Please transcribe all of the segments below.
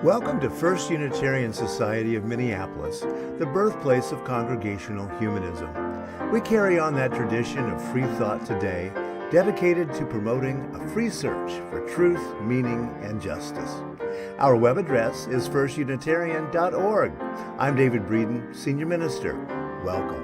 Welcome to First Unitarian Society of Minneapolis, the birthplace of congregational humanism. We carry on that tradition of free thought today, dedicated to promoting a free search for truth, meaning, and justice. Our web address is firstunitarian.org. I'm David Breeden, Senior Minister. Welcome.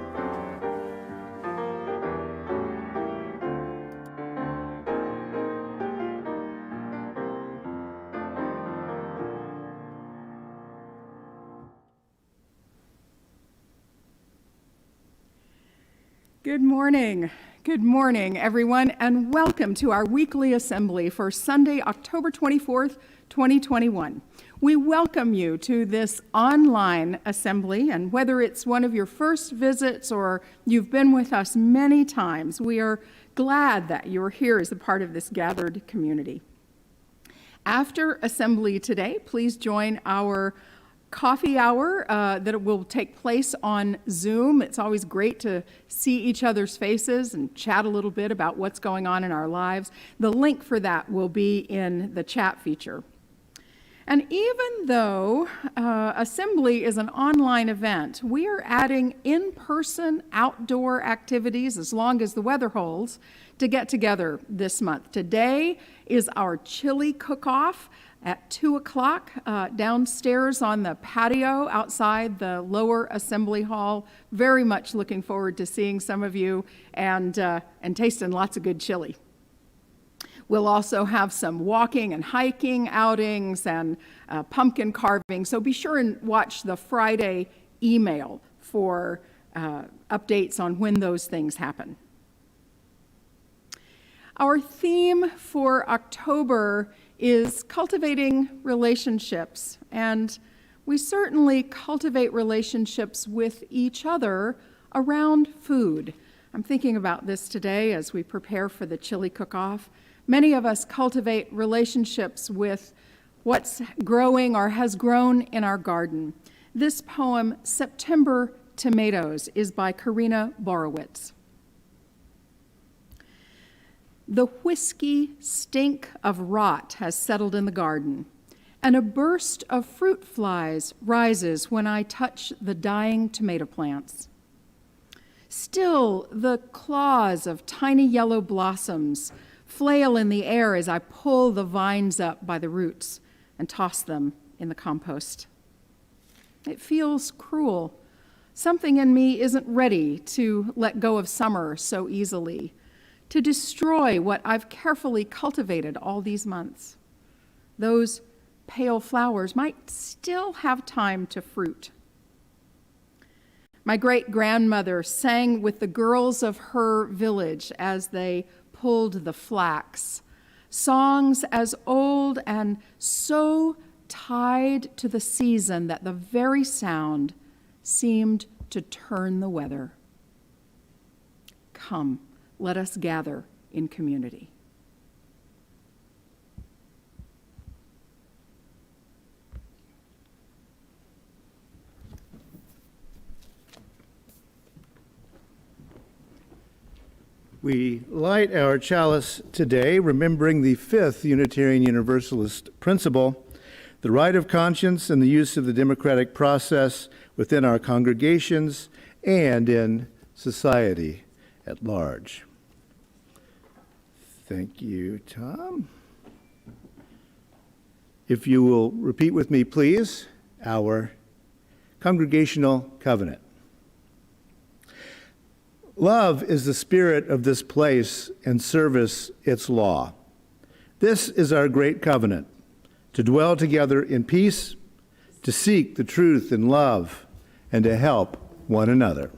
Good morning, everyone, and welcome to our weekly assembly for Sunday, October 24th, 2021. We welcome you to this online assembly, and whether it's one of your first visits or you've been with us many times, we are glad that you're here as a part of this gathered community. After assembly today, please join our coffee hour that will take place on Zoom. It's always great to see each other's faces and chat a little bit about what's going on in our lives. The link for that will be in the chat feature. And even though Assembly is an online event, we are adding in-person outdoor activities, as long as the weather holds, to get together this month. Today is our chili cook-off at 2 o'clock downstairs on the patio outside the lower assembly hall. Very much looking forward to seeing some of you and tasting lots of good chili. We'll also have some walking and hiking outings and pumpkin carving, so be sure and watch the Friday email for updates on when those things happen. Our theme for October is cultivating relationships, and we certainly cultivate relationships with each other around food. I'm thinking about this today as we prepare for the chili cook-off. Many of us cultivate relationships with what's growing or has grown in our garden. This poem, September Tomatoes, is by Karina Borowitz. The whiskey stink of rot has settled in the garden, and a burst of fruit flies rises when I touch the dying tomato plants. Still, the claws of tiny yellow blossoms flail in the air as I pull the vines up by the roots and toss them in the compost. It feels cruel. Something in me isn't ready to let go of summer so easily, to destroy what I've carefully cultivated all these months. Those pale flowers might still have time to fruit. My great-grandmother sang with the girls of her village as they pulled the flax, songs as old and so tied to the season that the very sound seemed to turn the weather. Come, let us gather in community. We light our chalice today, remembering the fifth Unitarian Universalist principle, the right of conscience and the use of the democratic process within our congregations and in society at large. Thank you, Tom. If you will repeat with me, please, our congregational covenant. Love is the spirit of this place and service its law. This is our great covenant, to dwell together in peace, to seek the truth in love, and to help one another.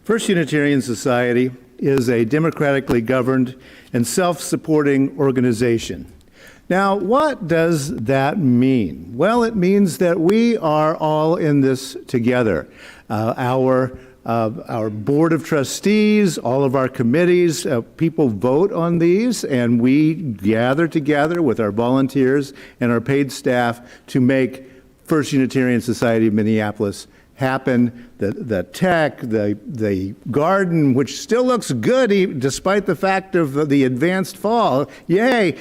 First Unitarian Society is a democratically governed and self-supporting organization. Now, what does that mean? Well, it means that we are all in this together. Our board of trustees, all of our committees, people vote on these, and we gather together with our volunteers and our paid staff to make First Unitarian Society of Minneapolis happen. The tech, the garden, which still looks good despite the fact of the advanced fall. Yay!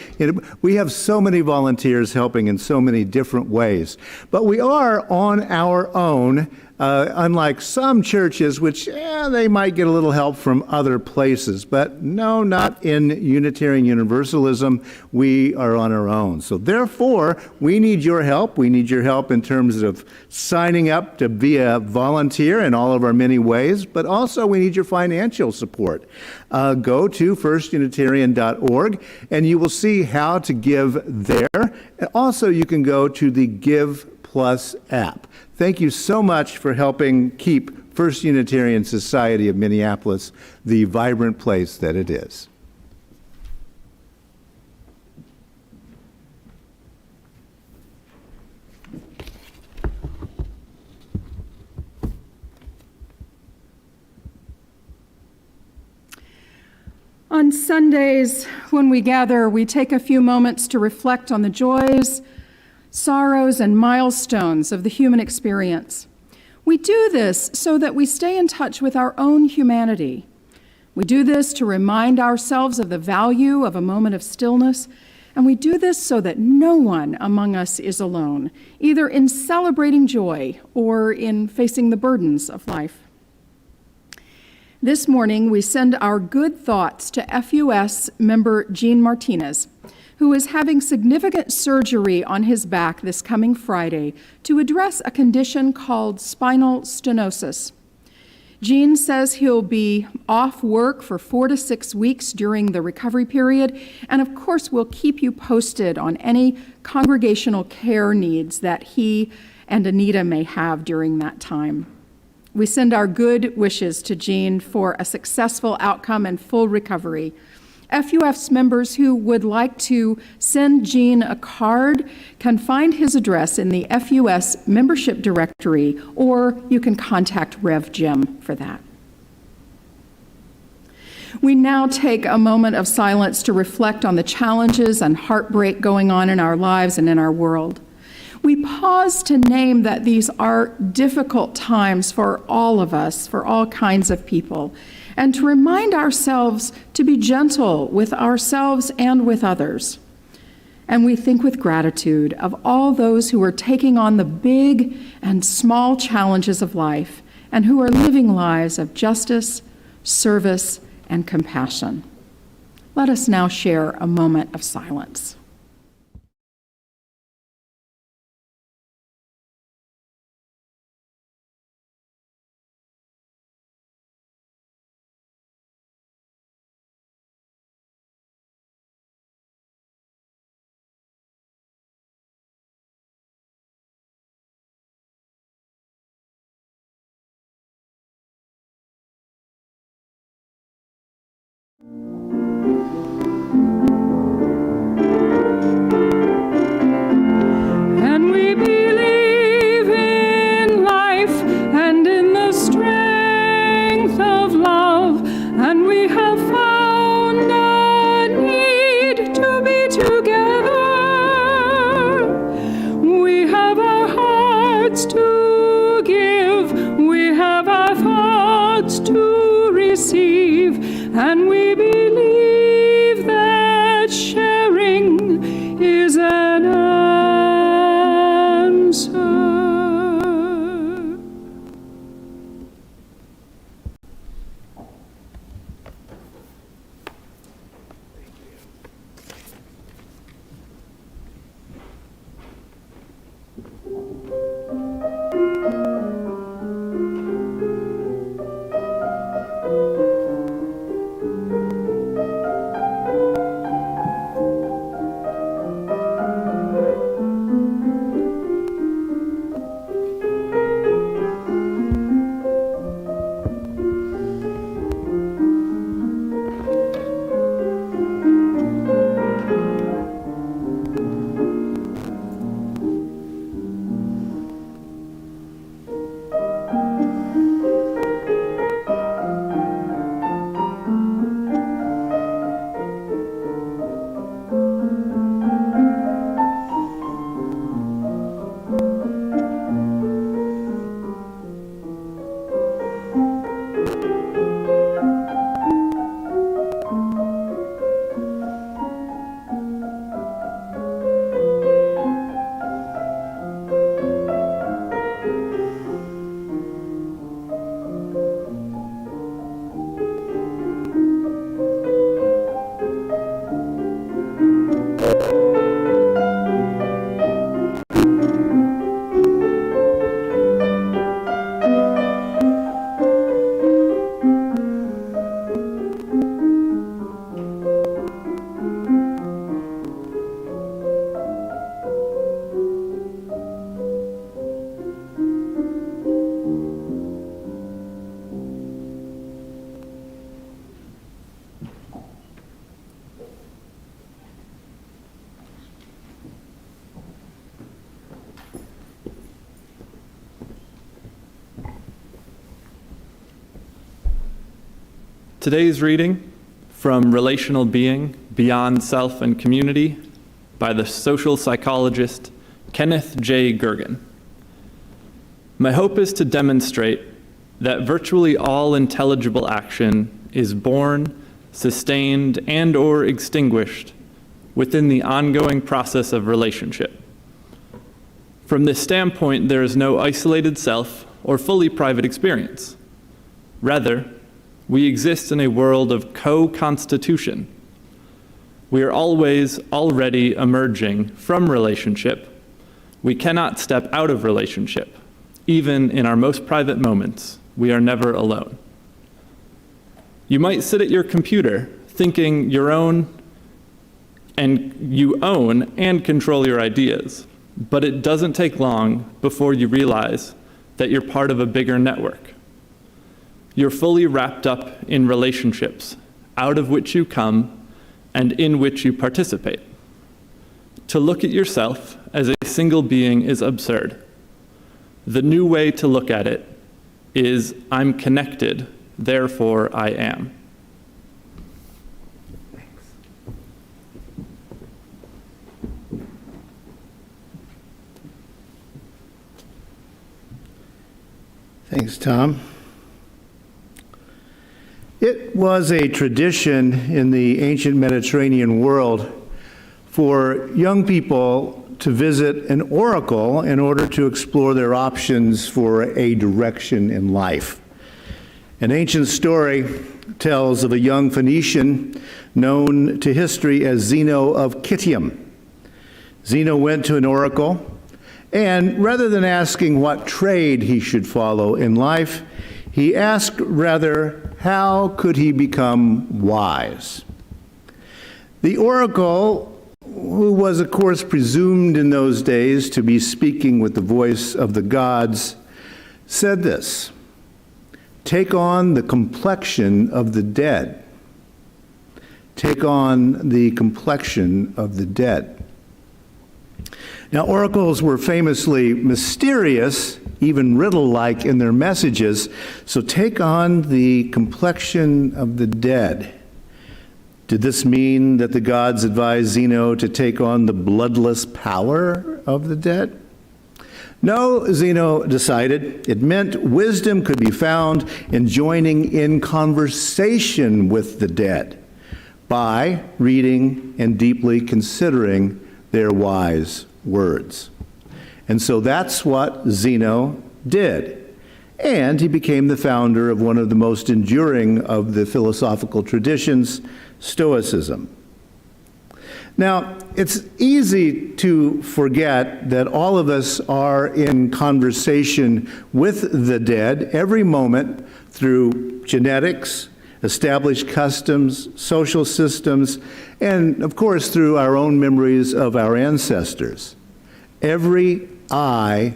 We have so many volunteers helping in so many different ways. But we are on our own, unlike some churches, which they might get a little help from other places. But no, not in Unitarian Universalism. We are on our own. So therefore, we need your help. We need your help in terms of signing up to be a volunteer in all of our many ways, but also we need your financial support. Go to firstunitarian.org and you will see how to give there. Also, you can go to the Give Plus app. Thank you so much for helping keep First Unitarian Society of Minneapolis the vibrant place that it is. On Sundays, when we gather, we take a few moments to reflect on the joys, sorrows, and milestones of the human experience. We do this so that we stay in touch with our own humanity. We do this to remind ourselves of the value of a moment of stillness, and we do this so that no one among us is alone, either in celebrating joy or in facing the burdens of life. This morning, we send our good thoughts to FUS member Gene Martinez, who is having significant surgery on his back this coming Friday to address a condition called spinal stenosis. Gene says he'll be off work for 4 to 6 weeks during the recovery period, and of course, we'll keep you posted on any congregational care needs that he and Anita may have during that time. We send our good wishes to Gene for a successful outcome and full recovery. FUF's members who would like to send Gene a card can find his address in the FUS membership directory, or you can contact Rev Jim for that. We now take a moment of silence to reflect on the challenges and heartbreak going on in our lives and in our world. We pause to name that these are difficult times for all of us, for all kinds of people, and to remind ourselves to be gentle with ourselves and with others. And we think with gratitude of all those who are taking on the big and small challenges of life and who are living lives of justice, service, and compassion. Let us now share a moment of silence. And we believe that sharing is an answer. Today's reading from Relational Being, Beyond Self and Community by the social psychologist Kenneth J. Gergen. My hope is to demonstrate that virtually all intelligible action is born, sustained, and/or extinguished within the ongoing process of relationship. From this standpoint, there is no isolated self or fully private experience. Rather, we exist in a world of co-constitution. We are always already emerging from relationship. We cannot step out of relationship. Even in our most private moments, we are never alone. You might sit at your computer thinking you own and control your ideas, but it doesn't take long before you realize that you're part of a bigger network. You're fully wrapped up in relationships, out of which you come and in which you participate. To look at yourself as a single being is absurd. The new way to look at it is, I'm connected, therefore I am. Thanks, Tom. It was a tradition in the ancient Mediterranean world for young people to visit an oracle in order to explore their options for a direction in life. An ancient story tells of a young Phoenician known to history as Zeno of Citium. Zeno went to an oracle, and rather than asking what trade he should follow in life, he asked rather, how could he become wise? The oracle, who was of course presumed in those days to be speaking with the voice of the gods, said this: take on the complexion of the dead. Take on the complexion of the dead. Now, oracles were famously mysterious, even riddle-like in their messages, so take on the complexion of the dead. Did this mean that the gods advised Zeno to take on the bloodless power of the dead? No, Zeno decided. It meant wisdom could be found in joining in conversation with the dead by reading and deeply considering their wise words. And so that's what Zeno did. And he became the founder of one of the most enduring of the philosophical traditions, Stoicism. Now, it's easy to forget that all of us are in conversation with the dead every moment through genetics, established customs, social systems, and of course through our own memories of our ancestors. Every I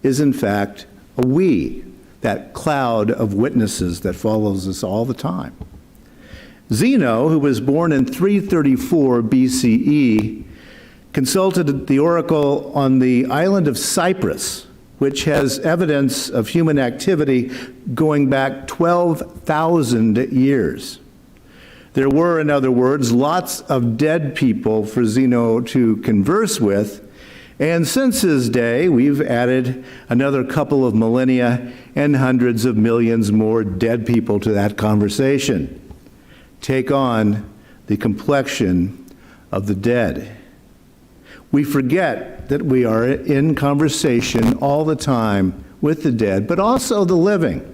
is in fact a we, that cloud of witnesses that follows us all the time. Zeno, who was born in 334 BCE, consulted the oracle on the island of Cyprus, which has evidence of human activity going back 12,000 years. There were, in other words, lots of dead people for Zeno to converse with, and since his day, we've added another couple of millennia and hundreds of millions more dead people to that conversation. Take on the complexion of the dead. We forget that we are in conversation all the time with the dead, but also the living.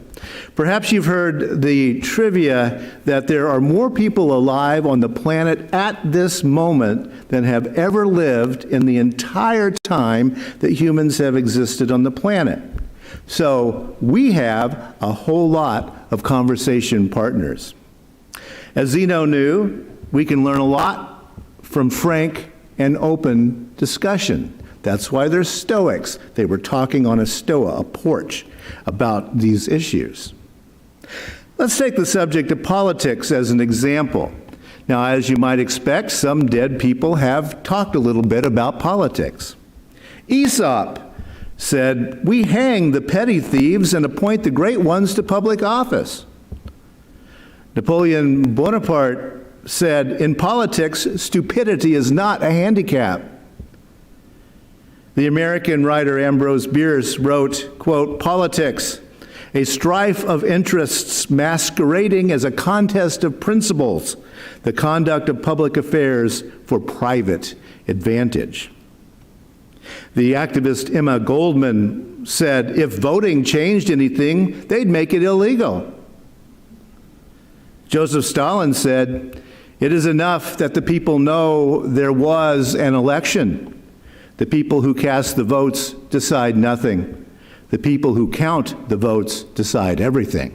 Perhaps you've heard the trivia that there are more people alive on the planet at this moment than have ever lived in the entire time that humans have existed on the planet. So we have a whole lot of conversation partners. As Zeno knew, we can learn a lot from frank and open discussion. That's why they're Stoics. They were talking on a stoa, a porch, about these issues. Let's take the subject of politics as an example. Now, as you might expect, some dead people have talked a little bit about politics. Aesop said, "We hang the petty thieves and appoint the great ones to public office." Napoleon Bonaparte said, "In politics, stupidity is not a handicap." The American writer Ambrose Bierce wrote, quote, "Politics, a strife of interests masquerading as a contest of principles, the conduct of public affairs for private advantage." The activist Emma Goldman said, "If voting changed anything, they'd make it illegal." Joseph Stalin said, "It is enough that the people know there was an election. The people who cast the votes decide nothing. The people who count the votes decide everything."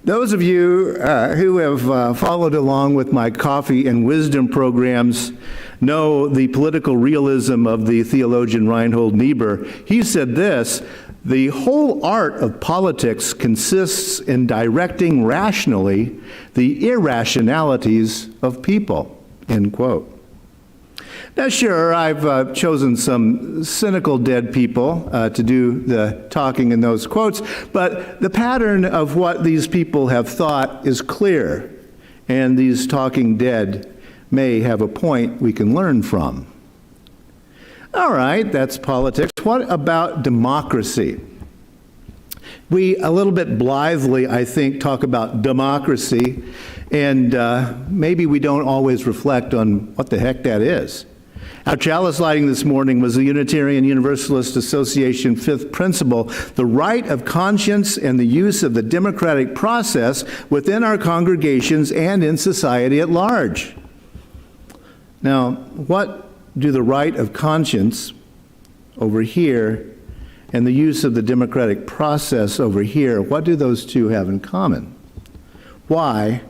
Those of you who have followed along with my Coffee and Wisdom programs know the political realism of the theologian Reinhold Niebuhr. He said this: "The whole art of politics consists in directing rationally the irrationalities of people," end quote. Now, sure, I've chosen some cynical dead people to do the talking in those quotes, but the pattern of what these people have thought is clear, and these talking dead may have a point we can learn from. All right, that's politics. What about democracy? We, a little bit blithely, I think, talk about democracy, and maybe we don't always reflect on what the heck that is. Our chalice lighting this morning was the Unitarian Universalist Association fifth principle, the right of conscience and the use of the democratic process within our congregations and in society at large. Now, what do the right of conscience over here and the use of the democratic process over here, what do those two have in common? Why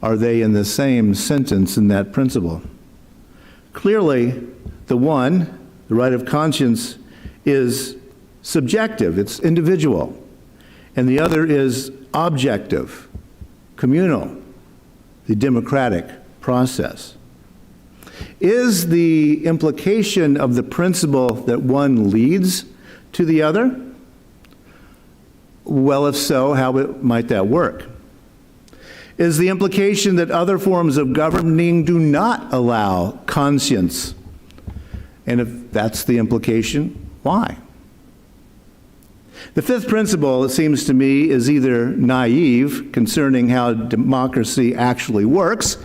are they in the same sentence in that principle? Clearly, the one, the right of conscience, is subjective, it's individual, and the other is objective, communal, the democratic process. Is the implication of the principle that one leads to the other? Well, if so, how might that work? Is the implication that other forms of governing do not allow conscience? And if that's the implication, why? The fifth principle, it seems to me, is either naive concerning how democracy actually works,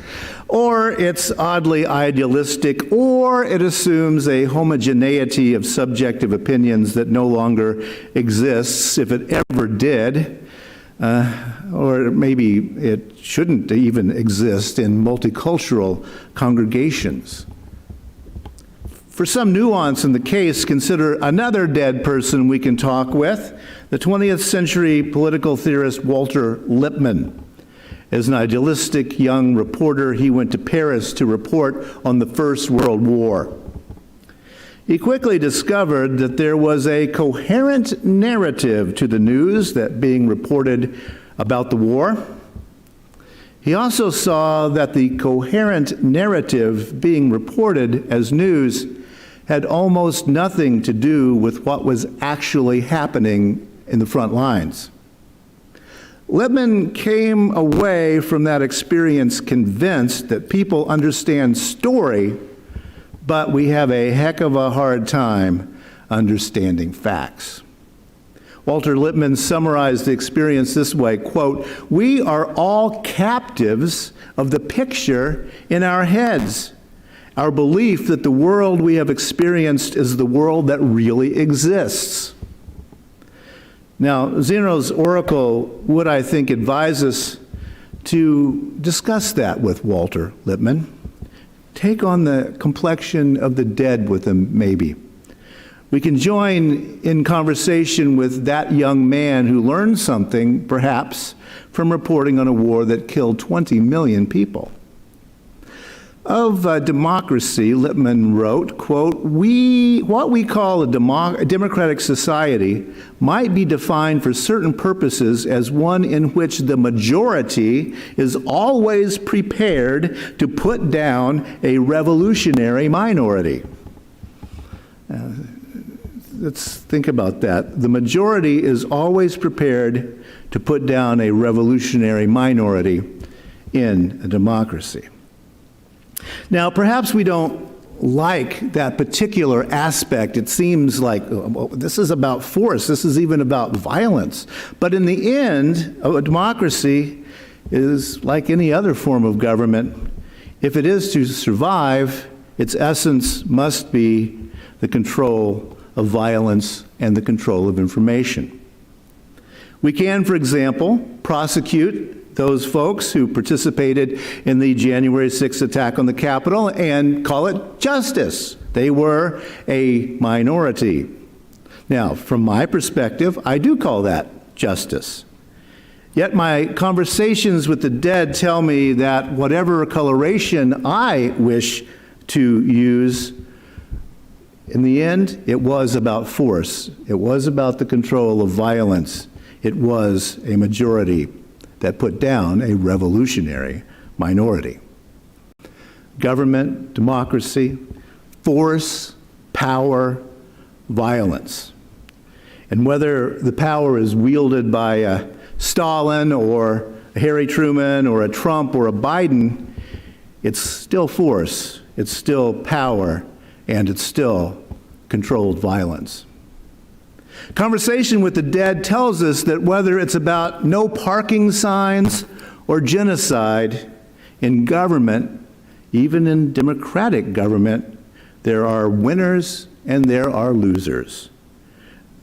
or it's oddly idealistic, or it assumes a homogeneity of subjective opinions that no longer exists, if it ever did. Or maybe it shouldn't even exist in multicultural congregations. For some nuance in the case, consider another dead person we can talk with, the 20th century political theorist Walter Lippmann. As an idealistic young reporter, he went to Paris to report on the First World War. He quickly discovered that there was a coherent narrative to the news that being reported about the war. He also saw that the coherent narrative being reported as news had almost nothing to do with what was actually happening in the front lines. Lippmann came away from that experience convinced that people understand story, but we have a heck of a hard time understanding facts. Walter Lippmann summarized the experience this way, quote, "We are all captives of the picture in our heads, our belief that the world we have experienced is the world that really exists." Now, Zeno's oracle would, I think, advise us to discuss that with Walter Lippmann. Take on the complexion of the dead with him, maybe. We can join in conversation with that young man who learned something, perhaps, from reporting on a war that killed 20 million people. Of democracy, Lippmann wrote, quote, what we call a democratic society might be defined for certain purposes as one in which the majority is always prepared to put down a revolutionary minority. let's think about that. The majority is always prepared to put down a revolutionary minority in a democracy. Now, perhaps we don't like that particular aspect. It seems like this is about force, this is even about violence. But in the end, a democracy is like any other form of government. If it is to survive, its essence must be the control of violence and the control of information. We can, for example, prosecute those folks who participated in the January 6th attack on the Capitol and call it justice. They were a minority. Now, from my perspective, I do call that justice. Yet my conversations with the dead tell me that whatever coloration I wish to use, in the end, it was about force. It was about the control of violence. It was a majority that put down a revolutionary minority. Government, democracy, force, power, violence. And whether the power is wielded by a Stalin or a Harry Truman or a Trump or a Biden, it's still force, it's still power, and it's still controlled violence. Conversation with the dead tells us that whether it's about no parking signs or genocide, in government, even in democratic government, there are winners and there are losers.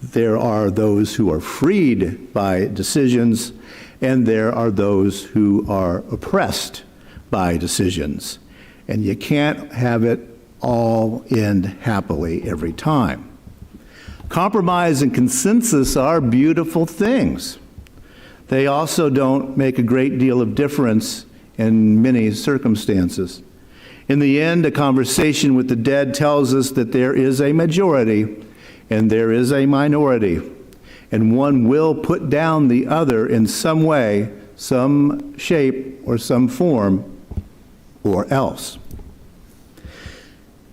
There are those who are freed by decisions, and there are those who are oppressed by decisions. And you can't have it all end happily every time. Compromise and consensus are beautiful things. They also don't make a great deal of difference in many circumstances. In the end, a conversation with the dead tells us that there is a majority and there is a minority, and one will put down the other in some way, some shape, or some form, or else.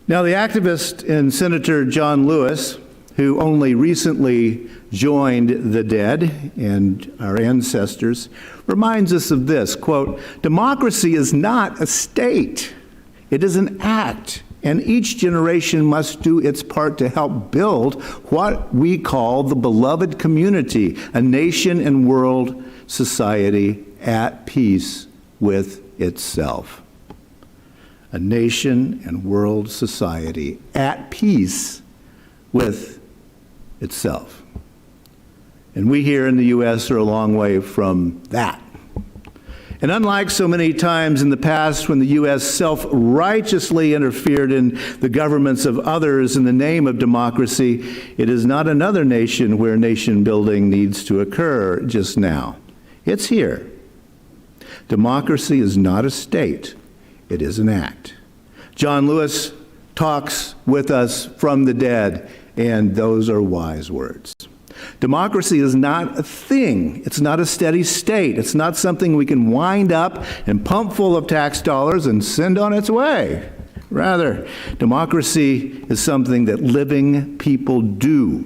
Now, the activist and Senator John Lewis, who only recently joined the dead and our ancestors, reminds us of this, quote, "Democracy is not a state. It is an act, and each generation must do its part to help build what we call the beloved community, a nation and world society at peace with itself." A nation and world society at peace with itself. And we here in the U.S. are a long way from that. And unlike so many times in the past when the U.S. self-righteously interfered in the governments of others in the name of democracy, it is not another nation where nation building needs to occur just now. It's here. Democracy is not a state. It is an act. John Lewis talks with us from the dead, and those are wise words. Democracy is not a thing. It's not a steady state. It's not something we can wind up and pump full of tax dollars and send on its way. Rather, democracy is something that living people do.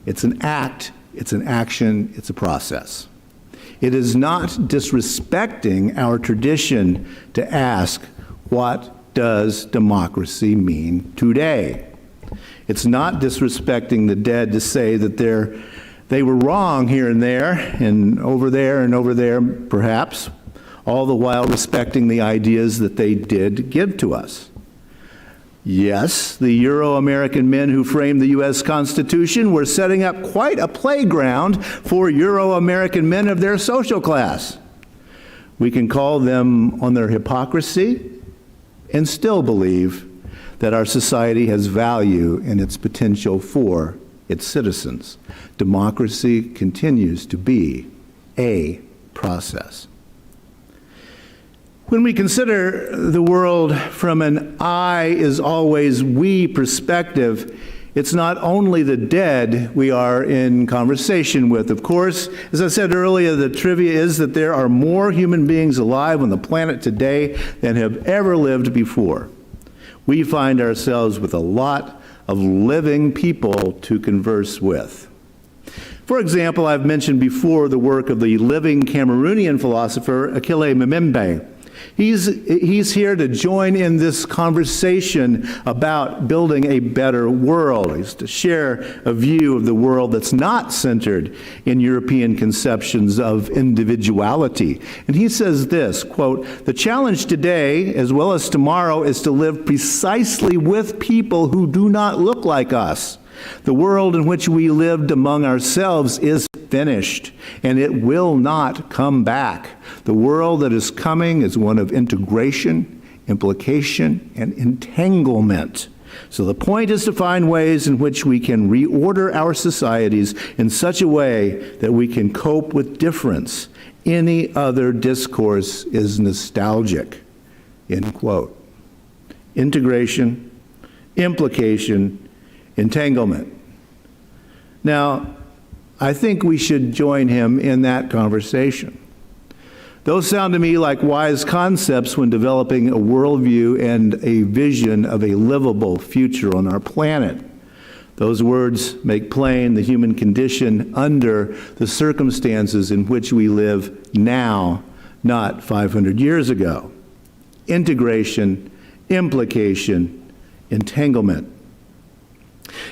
It's an act, it's an action, it's a process. It is not disrespecting our tradition to ask, what does democracy mean today? It's not disrespecting the dead to say that they were wrong here and over there, perhaps, all the while respecting the ideas that they did give to us. Yes, the Euro-American men who framed the U.S. Constitution were setting up quite a playground for Euro-American men of their social class. We can call them on their hypocrisy and still believe that our society has value in its potential for its citizens. Democracy continues to be a process. When we consider the world from an I is always we perspective, it's not only the dead we are in conversation with. Of course, as I said earlier, the trivia is that there are more human beings alive on the planet today than have ever lived before. We find ourselves with a lot of living people to converse with. For example, I've mentioned before the work of the living Cameroonian philosopher Achille Mbembe. He's here to join in this conversation about building a better world. He's to share a view of the world that's not centered in European conceptions of individuality. And he says this, quote, "The challenge today, as well as tomorrow, is to live precisely with people who do not look like us. The world in which we lived among ourselves is finished, and it will not come back. The world that is coming is one of integration, implication, and entanglement. So the point is to find ways in which we can reorder our societies in such a way that we can cope with difference. Any other discourse is nostalgic." End quote. Integration, implication, entanglement. Now, I think we should join him in that conversation. Those sound to me like wise concepts when developing a worldview and a vision of a livable future on our planet. Those words make plain the human condition under the circumstances in which we live now, not 500 years ago. Integration, implication, entanglement.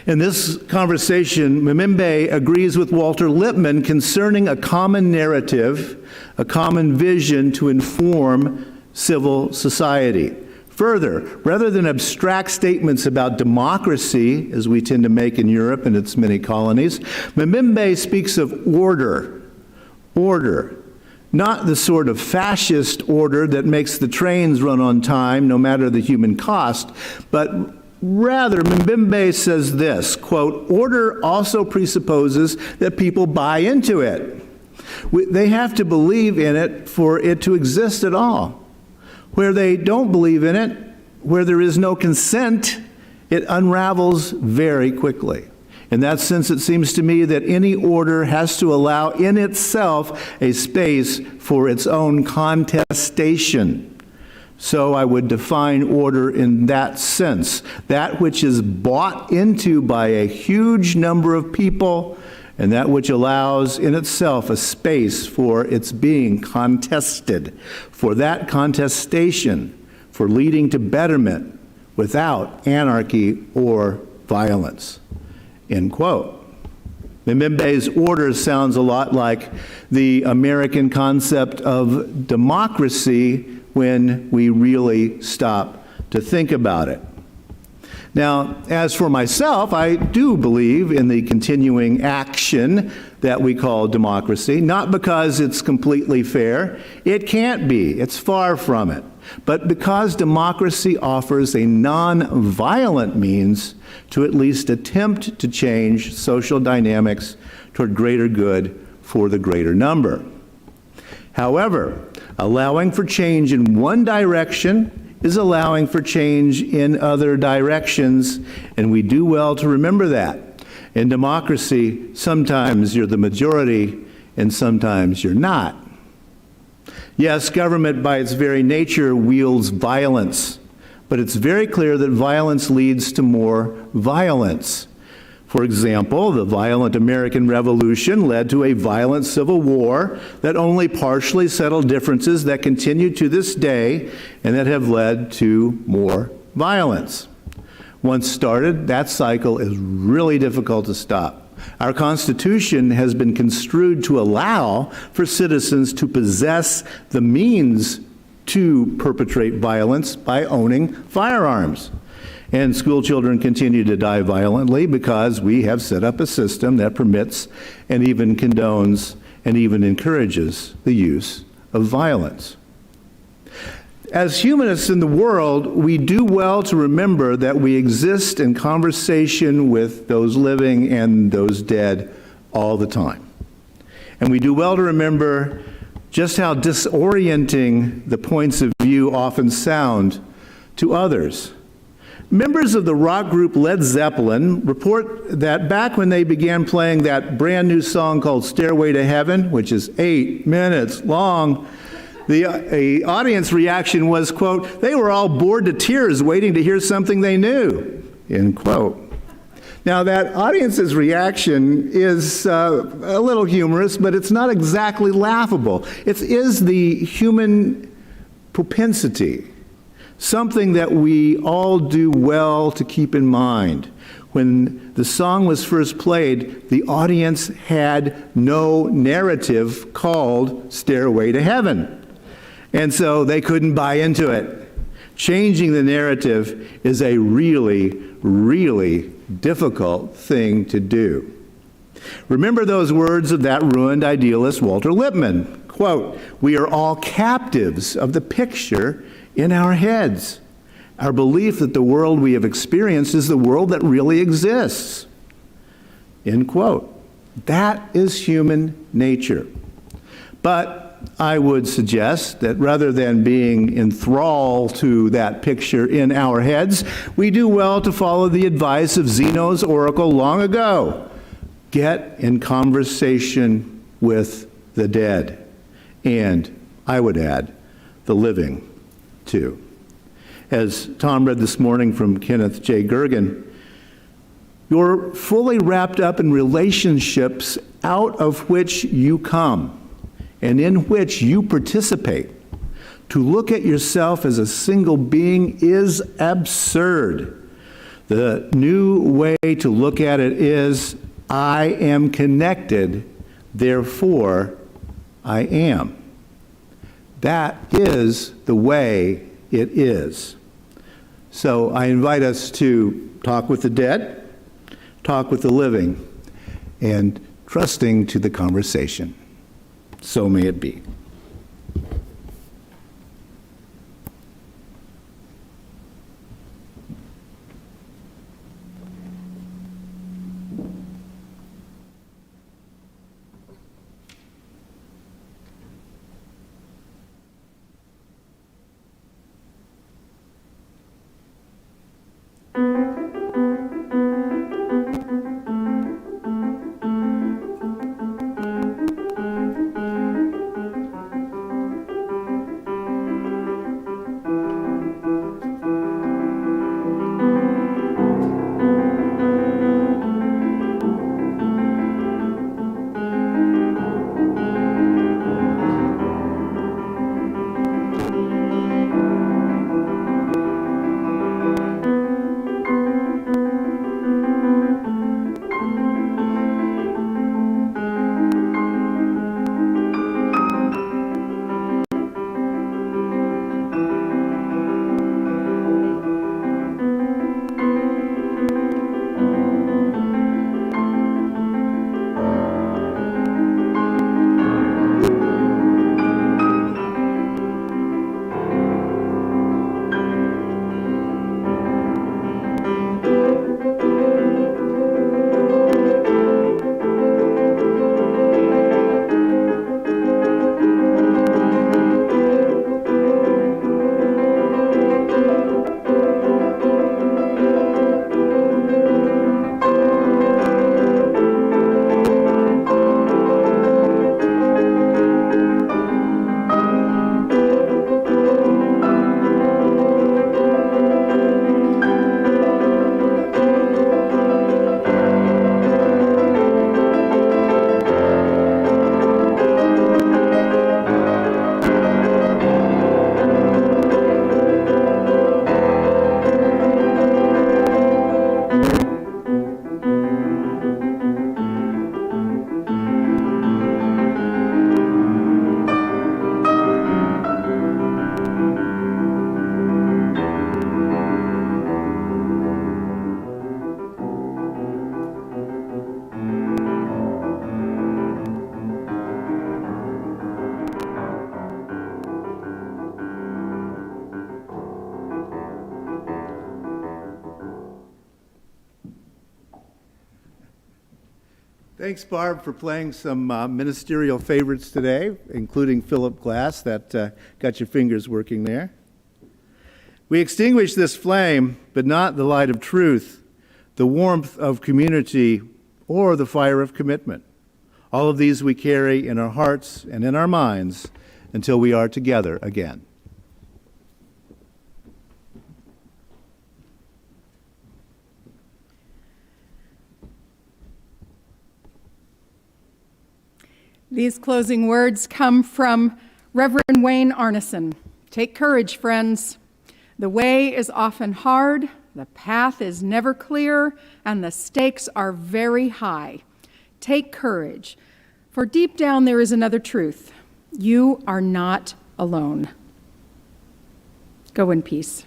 In this conversation, Mbembe agrees with Walter Lippmann concerning a common narrative, a common vision to inform civil society. Further, rather than abstract statements about democracy, as we tend to make in Europe and its many colonies, Mbembe speaks of order. Order. Not the sort of fascist order that makes the trains run on time, no matter the human cost, but rather, Mbembe says this, quote, "Order also presupposes that people buy into it. They have to believe in it for it to exist at all. Where they don't believe in it, where there is no consent, it unravels very quickly. In that sense, it seems to me that any order has to allow in itself a space for its own contestation. So I would define order in that sense, that which is bought into by a huge number of people, and that which allows in itself a space for its being contested, for that contestation, for leading to betterment without anarchy or violence." End quote. Mbembe's order sounds a lot like the American concept of democracy when we really stop to think about it. Now, as for myself, I do believe in the continuing action that we call democracy, not because it's completely fair. It can't be. It's far from it. But because democracy offers a non-violent means to at least attempt to change social dynamics toward greater good for the greater number. However, allowing for change in one direction is allowing for change in other directions, and we do well to remember that. In democracy, sometimes you're the majority, and sometimes you're not. Yes, government by its very nature wields violence, but it's very clear that violence leads to more violence. For example, the violent American Revolution led to a violent Civil War that only partially settled differences that continue to this day and that have led to more violence. Once started, that cycle is really difficult to stop. Our Constitution has been construed to allow for citizens to possess the means to perpetrate violence by owning firearms. And school children continue to die violently because we have set up a system that permits and even condones and even encourages the use of violence. As humanists in the world, we do well to remember that we exist in conversation with those living and those dead all the time. And we do well to remember just how disorienting the points of view often sound to others. Members of the rock group Led Zeppelin report that back when they began playing that brand new song called Stairway to Heaven, which is 8 minutes long, the audience reaction was, quote, "They were all bored to tears waiting to hear something they knew," end quote. Now, that audience's reaction is a little humorous, but it's not exactly laughable. It is the human propensity, something that we all do well to keep in mind. When the song was first played, the audience had no narrative called Stairway to Heaven. And so they couldn't buy into it. Changing the narrative is a really, really difficult thing to do. Remember those words of that ruined idealist Walter Lippmann, quote, "We are all captives of the picture in our heads. Our belief that the world we have experienced is the world that really exists." End quote. That is human nature. But I would suggest that rather than being enthralled to that picture in our heads, we do well to follow the advice of Zeno's oracle long ago. Get in conversation with the dead. And I would add, the living too. As Tom read this morning from Kenneth J. Gergen, you're fully wrapped up in relationships out of which you come and in which you participate. To look at yourself as a single being is absurd. The new way to look at it is, I am connected, therefore I am. That is the way it is. So I invite us to talk with the dead, talk with the living, and trusting to the conversation. So may it be. Thanks, Barb, for playing some ministerial favorites today, including Philip Glass. That got your fingers working there. We extinguish this flame, but not the light of truth, the warmth of community, or the fire of commitment. All of these we carry in our hearts and in our minds until we are together again. These closing words come from Reverend Wayne Arneson. Take courage, friends. The way is often hard, the path is never clear, and the stakes are very high. Take courage, for deep down there is another truth. You are not alone. Go in peace.